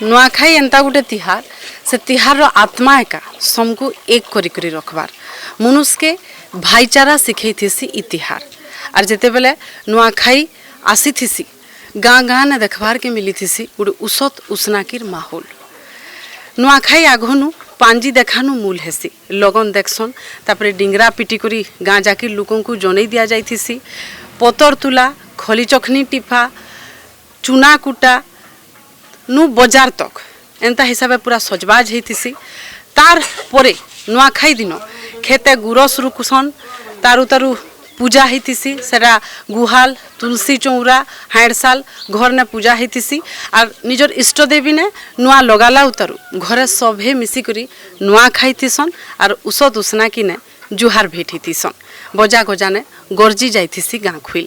नुआखाई एंता गोटे तिहार से तिहार रो आत्मा एका समको एक करी रखबार मनुष्य के भाईचारा शिखई थीसी इ तिहार। आर जेते बेले नुआखाई आसी थीसी गाँ गाँ ने देखबार के मिली थीसी गोटे उसत उसनाकीर माहौल। नुआखाई आघनु पांजी देखानु मूल हेसी लगन देखसन तापरे डिंगरा पिटी करी गाँ जाकी लोकन को जनै दिया जाइथिसी पतर तुला खली चखनी टिफा चुना कुटा नु बजार तक एंता हिसाब पूरा सजबाज होती। तार परे नुआखाई दिन खेते गुरस रुकुसन तारु तारु पूजा होती सेरा गुहाल तुलसी चौरा हाड़साल घर ने पूजा होती आर निजर इष्टदेवी ने नुआ लगाला उतारू घरे सभे मिसिकरी नुआ खाईथिसन आर उसत उसना कि ने जुहार भेटीथिसन बजा गजा ने गरजी जाइथिसी गाँ खुल।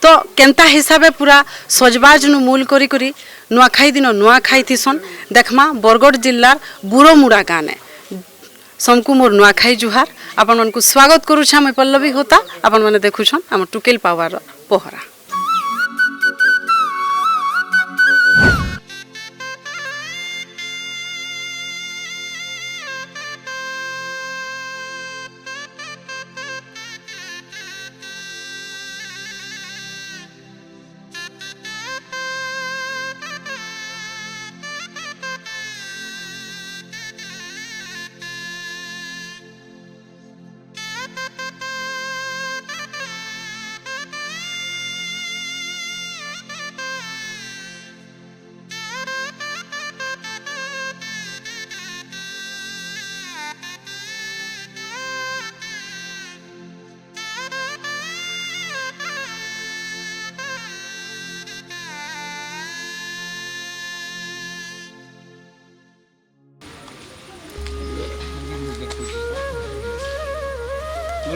तो केंता हिसाबे पूरा सजबाज नु मूल करी करी नुआखाई दिन नुआ खाईथिसन देखमा बरगढ़ जिल्लार बुरोमुड़ा गाँ ने समकु मोर नुआखाई जुहार आपन मन को स्वागत करूछा। मैं पल्लवी होता आपन माने देखुछन हम टुकेल पावार पोहरा।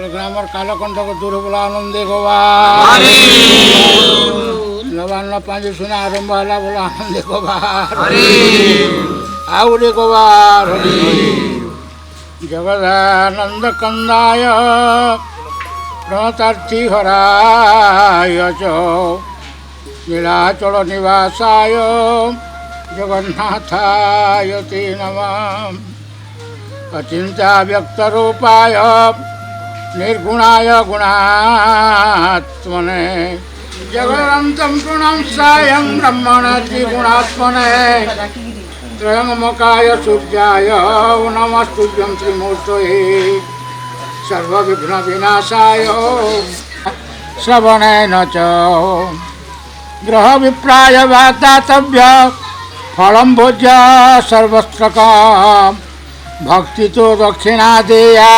ग्रामर कालकंठ को दूर बोला आनंदे गोवा नवान्न पांच सुना आरंभ है बोला आनंदे गोवा आउरे गोवा जगदानंद कंदाय प्रणतार्थी हराय च नीलाचल निवासाय जगन्नाथाय ते नमः अचिंत्य व्यक्त रूपाय निर्गुणाय गुणात्मने जगदन्तं गुणं सायं ब्रह्मणाति गुणात्मने त्रयंबकाय सूर्याय नमस्तुभ्यं त्रिमूर्तये सर्वविघ्न विनाशाय श्रवणेन च ग्रह विप्राय दातव्य फलं भोज्य सर्वस्त्रकं भक्ति तो दक्षिणा देया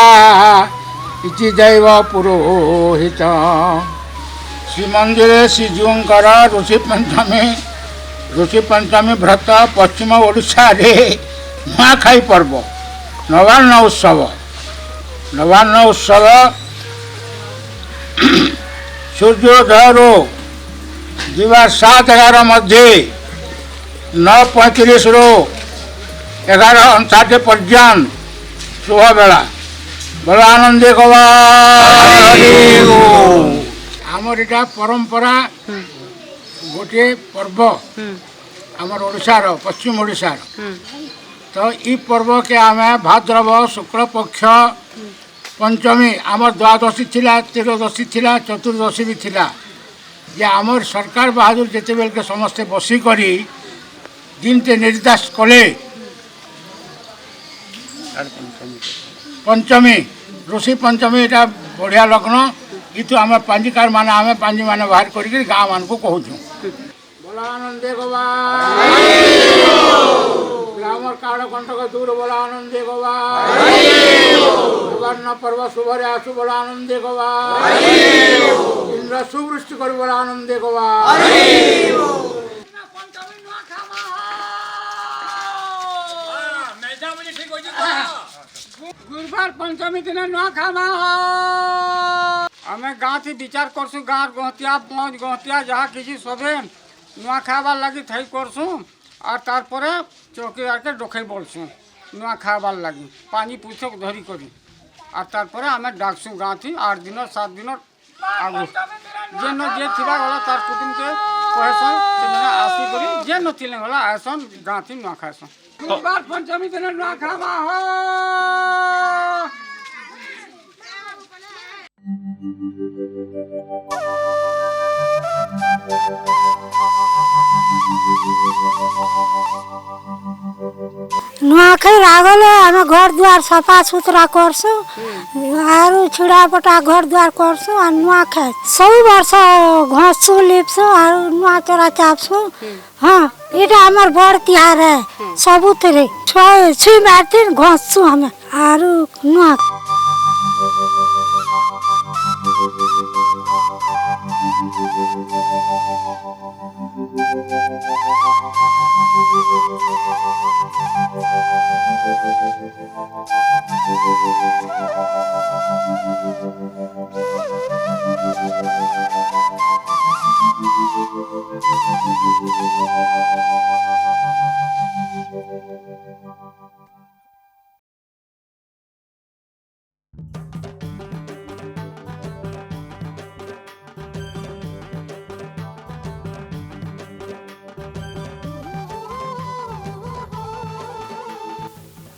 इति दैव पुरोहित श्रीमंदिरे श्रीजीवंकर ऋषि पंचमी व्रत पश्चिम ओडिशा रे नुआखाई पर्व नवान्न उत्सव सूर्योदय दिवा 7-11 मध्य 9:35 ରୁ 11:59 पर्यंत शुभ बेला बड़ा आनंदे गोवा आमर इटा परंपरा गोटे पर्व आमर ओडिशार पश्चिम ओडिशार। तो ई पर्व के आम भाद्रव शुक्ल पक्ष पंचमी आमर द्वादशी थिला त्रयोदशी थिला चतुर्दशी भी थिला जे आमर सरकार बहादुर जिते बेल के समस्ते बसी करी दिन ते निर्देश कले पंचमी ऋषि पंचमी एटा बढ़िया लग्न इतु आम पांजिकार माने आम पांजी माने बाहर करी गाँव मान को कहूँ बोला आनंदे गोवा ग्रामर कालकंठक दूर बोला आनंदे गोवा नवान्न पर्व शुभरे आसु बोला आनंदे गोवा इंद्र सुवृष्टि कर बोला आनंदे गोवा गुरुवार पंचमी दिन नुआ खामा आमे गाँव थी विचार करसु गाँव गहतिया पहुँच गहतिया जहाँ किसी सभे नुआ खाबार लगी थई करसु और तारपरे चौकीदार के डोखे बोलसु नुआ खाबार लगी पानी पुस्तक धरी करी और तारपरे आमे डाकसु गाँव थी 8 दिन 7 दिन आगु जेन जे थिला गला तार कुटुम के कहसन से आसी करी जे नथिले गला आसन गांती नुआ खासन बार पंचमी दिन नुआ खामा हो नुआखाई रागले आमे घर द्वार सफा सुथरा करसु आरु छिड़ा पटा घर द्वार करसु आ नुआखाई सब वर्ष घसु लिपसु आरु नुआ चोरा चापसु हाँ इटा हमर बड़ तिहार है सबुतरे छुई मारती घसु हमें आरु नुआ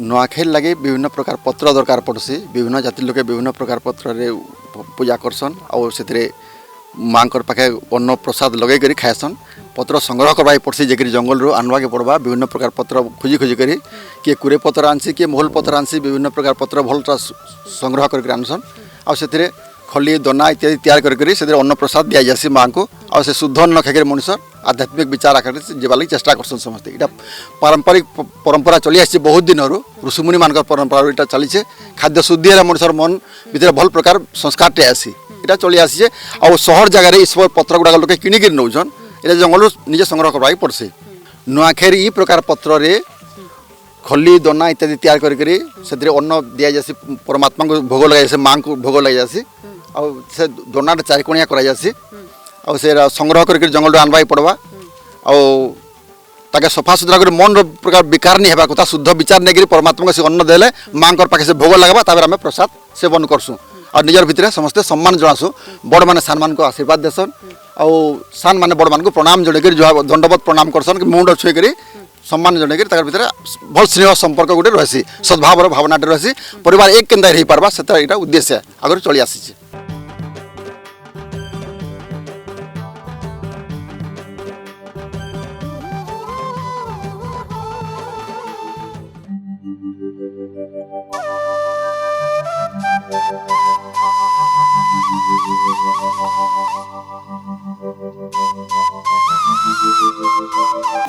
नुआखाई लगे विभिन्न प्रकार पत्र दरकार पड़सी विभिन्न जाति लोके विभिन्न प्रकार पत्र रे पूजा करसन और से माँ पाखे अन्न प्रसाद लगे करी खाएसन पत्र संग्रह करवा पड़सी जेकि जंगल रू आनवा के पड़वा विभिन्न प्रकार पत्र खोजी खोजी करी किए कुरे पत्र आनसी किए महल पत्र आनसी विभिन्न प्रकार पत्र भलटा संग्रह करके आनसन और से खली दना इत्यादि तैयार करी से अन्न प्रसाद दि जासी माँ को और से शुद्ध अन्न खाकर मनुष्य आध्यात्मिक विचार आकार जीवार चेष्टा करसन समस्ते इटा पारंपरिक परंपरा चली आसी बहुत दिन ऋषिमुनि मान परंपरा इटा चली खाद्य शुद्धि है मनुष्य मन भीतर भल प्रकार संस्कार टे आसी इटा चली आसी और सहर जगार इस पत्र गुड़ा लोग किणिक नौन ये जंगल निजे संग्रह करवा पड़से नुआखाई ई प्रकार पत्र रे खली दना इत्यादि तैयार करी से अन्न दि जासी परमात्मा को भोग लगे जासी माँ को भोग लगे जासी और से दना चारिकोणिया करा जासी और से संग्रह करके जंगल आनवा पड़वा और ताके सफा सुतरा कर मन प्रकार विकार नहीं हेबा कथा शुद्ध विचार नहीं परमात्मा को से अन्न देले माँ पाखे से भोग लगवा तापर आम प्रसाद सेवन करसु और निजर भितर समस्ते सम्मान जनासु बड़ मैंने सान मान को आशीर्वाद देसन और सान मैंने बड़ मान को प्रणाम जड़े जो दंडवत प्रणाम करसन मुंड छुई कर सम्मान जड़े तार भितर भल स्नेह संपर्क गोटे रही सद्भाव भावना रही परिवार एक केन्दा रही पार्बा से उद्देश्य आगे चली आसी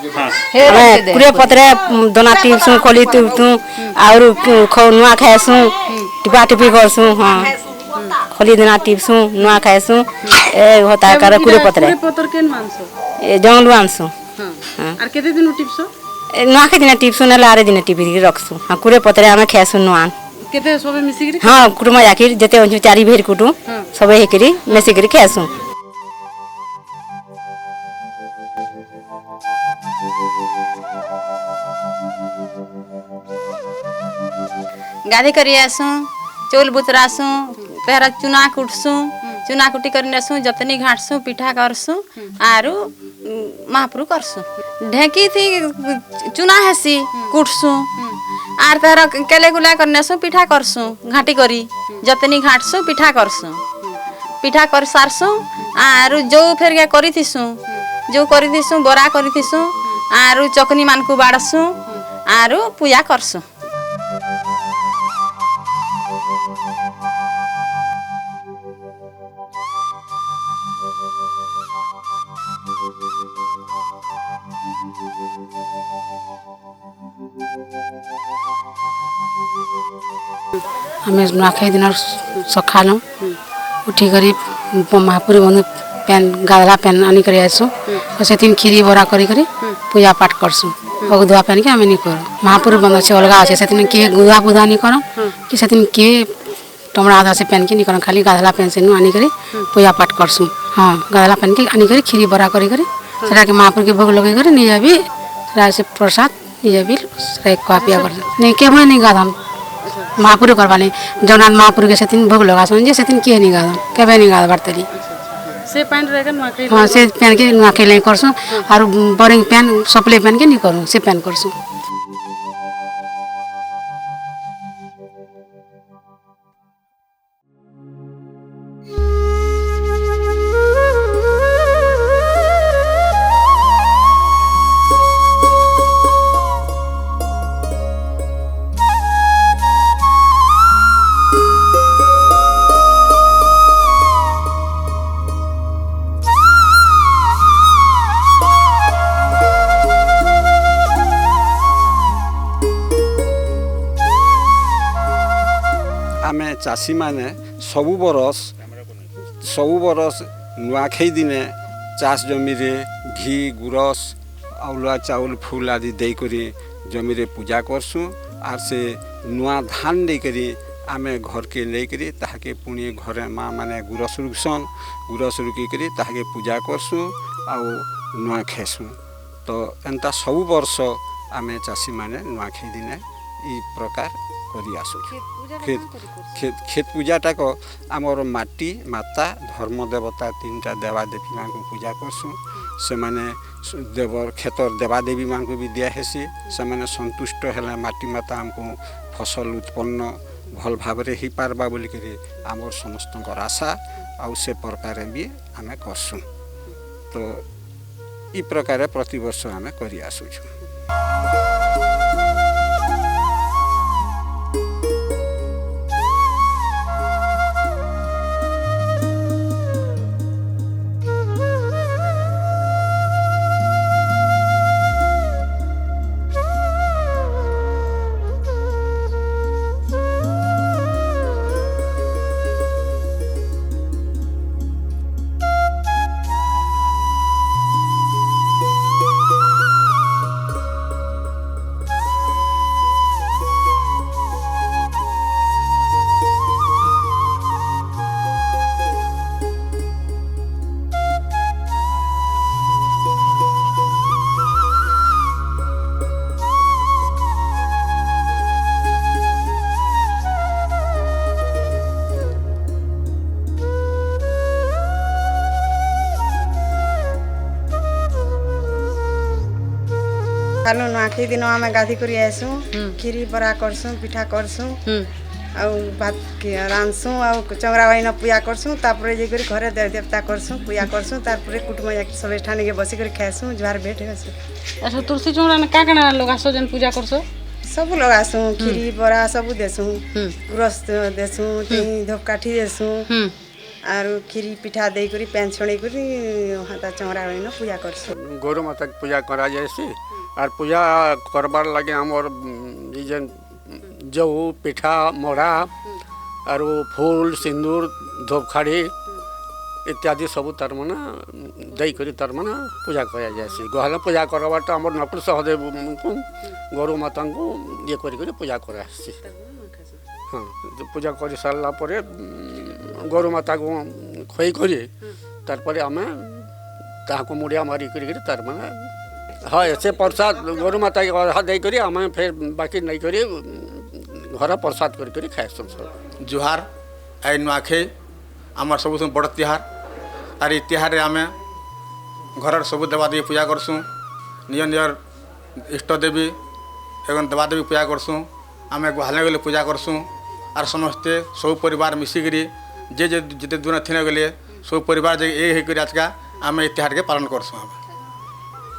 कुरे पत्रे दना टिपसु खली टिपसु और नुआ खाएसु टिपा टिपी करसु हाँ खली दना टिपसु नुआ खाएसु ए होता कर कुरे पत्रे केन मानसो ए जंगल आनसु हां आर केते दिन टिपसो नुआ के दिन टिपसु न लारे दिन टिपी रखसु हाँ कुरे पत्रे आमे खाएसु नुआ केते सबे मिसिकरी हाँ कुटुम जाकिर जते अंजु चारी भेर कुटु सबे हेकरी मेसिकरी खाएसु गाधी करी आसु चौल बुतरासु पहरा चुना कुटसु चुना कुटी कर नेसु जतनी घाटसु पिठा करसु आरु महाप्रु करसु ढेकी थी चुना हेसी कुटसु आर पहरा केले गुला कर नेसु पिठा करसु घाटी करी जतनी घाटसु पिठा करसु पिठा कर सारसु आरु जो फेर के करिथिसु जो करिथिसु बरा करिथिसु आरु चकनी मान को बाड़सु आरु पूजा करसु हमें नुआखाई दिन सकाल उठिक महापुरी बंधु पेन गाधला पेन आनिक आसु और से खीरी बरा करी पूजा पाठ करसु अगुधुआ पेन के आम नहीं कर महापुरी बंध से अलग अच्छे से किए गुआ बुधा नहीं कर कि से किए टमड़ा आधा से पेन के नहीं कर खाली गाधला पेन से नु आनिक पूजा पाठ करसु हाँ गाधला पेन के आनिक खीरी बरा करी के महापुर के भोग लगे निजे भी से प्रसाद निजे भी खुआ पिया कर नहीं के नहीं गाधम महापुर करवाने जगन्नाथ महापुर के से भोग लगा जे से किए नहीं गाधम केवे नहीं गाधबार तरी से पानी रह के नुआखाई हाँ से पेन के नुआखाई ले करसूँ और बोरिंग पेन सप्लाई पेन के नहीं करूँ से पेन करसूँ। आमे चाषी माने सबु बरस नुआखाई दिने चाष जमी रे घी गुरस अउला चाउल फूल आदि दे करी जमी रे पूजा करसु आर से नुआ धान दे करी आमे घर के ले करी ताके पुणी घरे माँ माने गुरस रुकसन गुरस रुकी करी ताके पूजा करसु आउ नुआ खेसु। तो एंता सबु वर्ष आमे चाषी माने नुआखाई दिने ई प्रकार करी आसु। खेत पूजाटा को आमर माटी माता धर्म देवता 3टा देवादेवी माँ को पूजा करसु से माने देवर खेतर देवादेवी माँ को भी दिया हेसी से माने संतुष्ट हेले माटी माता हमको फसल उत्पन्न भल भाव रे ही पारबा बोली करी आमर समस्त आशा आउ से प्रकार भी आमे करसु। तो ई प्रकार प्रति वर्ष आमे करी आसुछु। खालु नुआखाई दिन आमे गाधी करी आसु खीरी बरा करसु पिठा करसु आउ भात रांधसु आउ चंगरा बाइन पूजा करसु तापरे जे करी घरे देव देवता करसु पूजा करसु तापरे कुटुंब जाके सब ठाने के बसी करी खासु जुहार भेट हेसु। अच्छा तुलसी चौरा में का लगासो जन पूजा करसो सब लगासु खीरी बरा सब देसु गुरस देसु धूपकाठी देसु आरु खीरी पिठा दे करी पैन छणे करी हाता चंगरा बाइन पूजा करसु। गौर माता के पूजा करा जायसी और पूजा करबार लगे आमर जेन जौ पिठा मोड़ा और फूल सिंदूर धूपखाड़ी इत्यादि सब तार माने दे करी तार माने पूजा करा जायसी। गहला पूजा करबाटा आमर नपुर सहदेव को गौर माता को ये करी पूजा करा आसी। हाँ पूजा कर सारा पर गौर माता को खोई करी तार पर आमे ताको मुड़िया मारी करी तार माने हाँ से प्रसाद गौर माता के हाथ दे करी आमे फिर बाकी नहीं करी घर प्रसाद करी खाएसु। जुहार आई नुआखाई आमर सब बड़ तिहार आर तिहार आमे घर सब देवादेवी पूजा करसु निज निजर इष्ट देवी एवं देवादेवी पूजा करसु आमे गुहाले गले पूजा करसु आर समस्ते सब परिवार मिसिकरी जे जिते दूर थी गले सब परिवार जे एक आजका आमे तिहार के पालन करसु।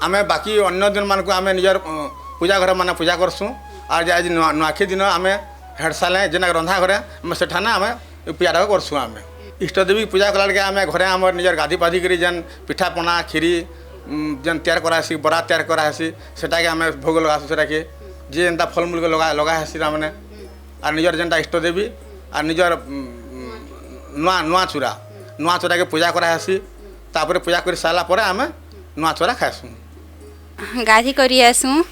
आमे बाकी अन्य दिन मान को आमे निजर पूजा घर माने पूजा करसु और आज नुआखाई दिन आमे हेड साले जेना रंधा घरे आमे सेठाने आमे पूजा करसु। आमे इष्ट देवी पूजा कला के आमे घरे आमर निजर गाधी पाधी करी जेन पिठा पना खीरी जेन तैयार करासी बरा तैयार करासी सेटा के आमे भोग लगासु सेटा के जे एंता फलमूल के लगा हेसी माने और निजर जेनटा इष्ट देवी और निजर नुआ चूड़ा के पूजा करा हेसी तापर पूजा कर सारा पर आमे नुआ चूड़ा खाएसु। गाधी करी आसु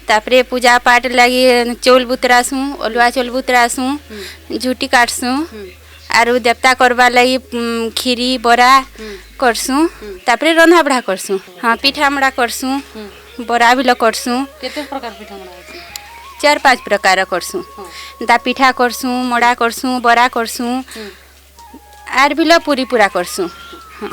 तापरे पूजा पाठ लगी चौल बुतरासु अलुआ चौल बुतरासु झूटी काटसु आरु देवता करवा लगी खीरी बरा करसु तापरे रंधा बड़ा करसु। हाँ पिठा मड़ा करसु बरा भी करसु केते प्रकार पिठा मड़ा 4-5 प्रकार करसु दा पिठा करसु मड़ा करसु बरा करसु आर भी पूरी पूरा करसु। हाँ।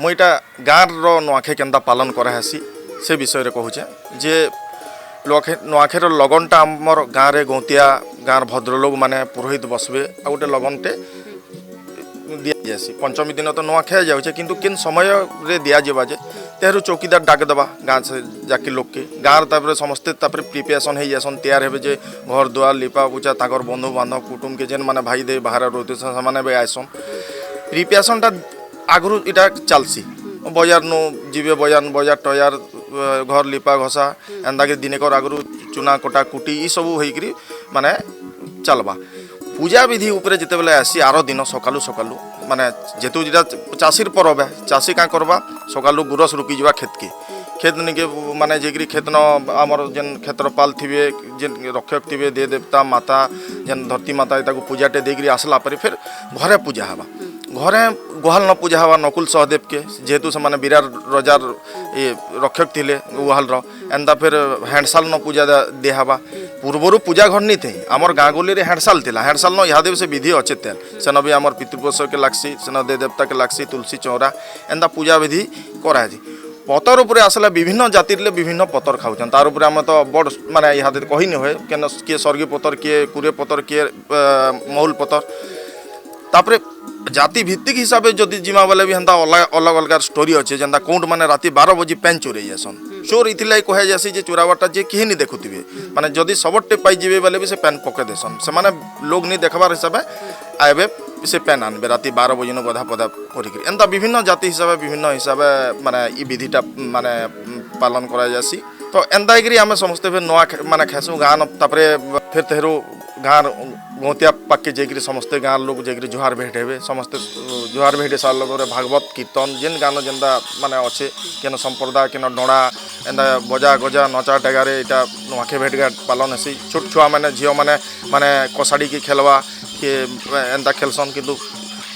ମୁଁ ଏଇଟା ଗାଁର ନୂଆଖାଇ କେନ୍ତା ପାଳନ କରାହେସି ସେ ବିଷୟରେ କହୁଛେ ଯେ ନୂଆଖାଇର ଲଗନଟା ଆମର ଗାଁରେ ଗୌତିଆ ଗାଁର ଭଦ୍ରଲୋକ ମାନେ ପୁରୋହିତ ବସବେ ଆଉ ଗୋଟେ ଲଗନଟେ ଦିଆଯାଏସି ପଞ୍ଚମୀ ଦିନ ତ ନୂଆଖାଇ ଯାଉଛେ କିନ୍ତୁ କେନ୍ ସମୟରେ ଦିଆଯିବା ଯେ ତେହରୁ ଚୌକିଦାର ଡାକି ଦେବା ଗାଁ ଯାକି ଲୋককে ଗାଁର ତାପରେ ସମସ୍ତେ ତାପରେ ପ୍ରିପେରେସନ୍ ହେଇଯାସନ୍ ତૈୟାର ହେବେ ଯେ ଘର ଦୁଆର ଲିପା ପୁଚା ତାଙ୍କର ବନ୍ଧୁ ବାନ୍ଧବ କୁଟୁମ୍ବକେ ଯେନ୍ ମାନେ ଭାଇ ଦେଇ ବାହାରେ ରହୁଥିବେ ସେମାନେ ବି ଆଇସନ୍ ପ୍ରିପେରେସନ୍ଟା ଆଗରୁ ଏଇଟା ଚାଲସି ବଜାରନୁ ଯିବେ ବଜାର ଟୟାର ଘର ଲିପା ଘଷା ଏନ୍ତାକି ଦିନେକର ଆଗରୁ ଚୁନା କଟା କୁଟି ଏସବୁ ହେଇକିରି ମାନେ ଚାଲବା ପୂଜା ବିଧି ଉପରେ ଯେତେବେଳେ ଆସି ଆର ଦିନ ସକାଳୁ ମାନେ ଯେହେତୁ ଯେଟା ଚାଷୀର ପରବ ଚାଷୀ କାଁ କରବା ସକାଳୁ ଗୁରସ ରୁକି ଯିବା କ୍ଷେତକେ खेत निके माने जेकरी खेतन आमर जेन क्षेत्रपाल थिबे जेन रक्षक थिबे दे देवता माता जेन धरती माता ताको पूजाटे देकरी आसला पर फिर घरे पूजा हवा घरे गुहाल न पूजा हवा नकुल सहदेव के जेहेतु से माने बिरार रजार ये रक्षक थिले गुहाल रो एंदा फिर हैंडसाल न पूजा दे हवा पूर्वरु पूजा घर नहीं थे आमर गाँ गोली रे हैंडसाल थिला हैंडसाल न इहादेव से विधि अच्छे तेल सेन भी आमर पितृपुरुष के लागसी सेन दे देवता के लागसी तुलसी चौरा एंदा पूजा विधि करा पतर उपरे आसला विभिन्न जातिर ले विभिन्न पतर खाऊन तार उपरे आम तो बड़ माने इहादे कही नहीं हुए केन किए स्वर्गीय पतर किए कुरे पतर किए महुल पतर तापरे जाति भित्तिक हिसाब से जदि जिमा बेले भी हेन्ता अलग अलग स्टोरी अच्छे जेनता कौट मैंने राति 12 बजे पेन चोरई जासन चोर इथिलाई कहे जासी जे चोराबाटा जे केही नहीं देखुथिबे माने जदि सबटे पाई जिबे बेले भी से पेन पके देसन से माने लोग नहीं देखबार हिसाब आबे से पेन आनबे राति 12 बजे गधा पदा करिक एंता विभिन्न जाति हिसाब विभिन्न हिसाब माने ई विधिटा माने पालन करा जासी तो एंता करी आम समस्ते फिर नुआ माने खेसु गाँ तापरे फिर तेहरु गाँ गोतिया पाके जाकि समस्ते गाँव लोग जाकि जुहार भेट हेबे समस्ते जुहार भेटे सारा भागवत कीर्तन जेन गान जेनता माने अच्छे केन संप्रदाय केन डणा एंता बजा गजा नचा टेगारे इटा नुआखे भेट घाट पालन हेसी छोट छुआ माने झील माने माने कसाड़ी की खेलवा के एंता खेलसन किंतु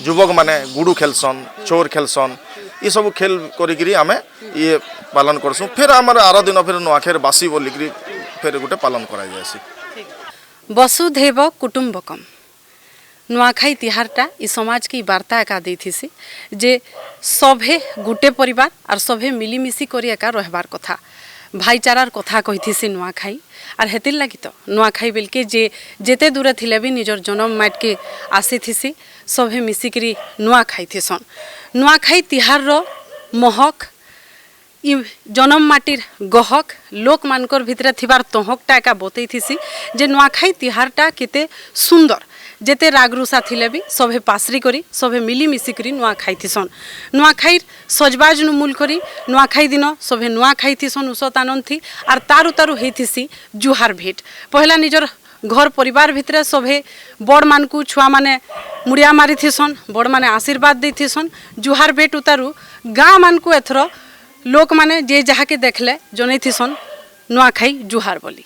युवक माने गुडू खेलसन चोर खेलसन ये सब खेल करी आमे ये पालन करसु फिर आमर आर दिन फिर नुआखेर बासी बोलिकी फिर गोटे पालन करा जायसी वसुधैव कुटुंबकम नुआखाई तिहारटा इ समाज की वार्ता एका देथिसी जे सभे गुटे परिवार और सभे मिलीमिशी करी एका रहबार कथा भाईचारार कथा कहिथिसी नुआखाई और हेतिर लगी तो नुआखाई बेलके जे जेते दूरे थिले भी निजर जन्म माट के आसीथिसी सभे मिसिकरी नुआ खाइथिसन नुआखाई तिहार रो महक इ जन्म माटिर गहक लोक मानकर भितरे थिबार तहकटा एका बतैथिसी जे नुआखाई तिहारटा केते सुंदर जेते रागरुसा थिले भी सभे पासरी करी सभे मिलीमिशी करी नुआ खाइथिसन नुआखाई सजबाज नु मूल करी नुआखाई दिन सभे नुआ खाइथिसन उसत आनंद थी आर तारु तारु हेथिसी जुहार भेट पहला निजर घर परिवार भितरे सभे बड़ मानकू छुआ माने मुड़िया मारिथिसन बड़ माने आशीर्वाद देथिसन जुहार भेट उतारू गाँ मानकू एथर लोक माने जे जहा के देखले जनैथिसन नुआखाई जुहार बोली।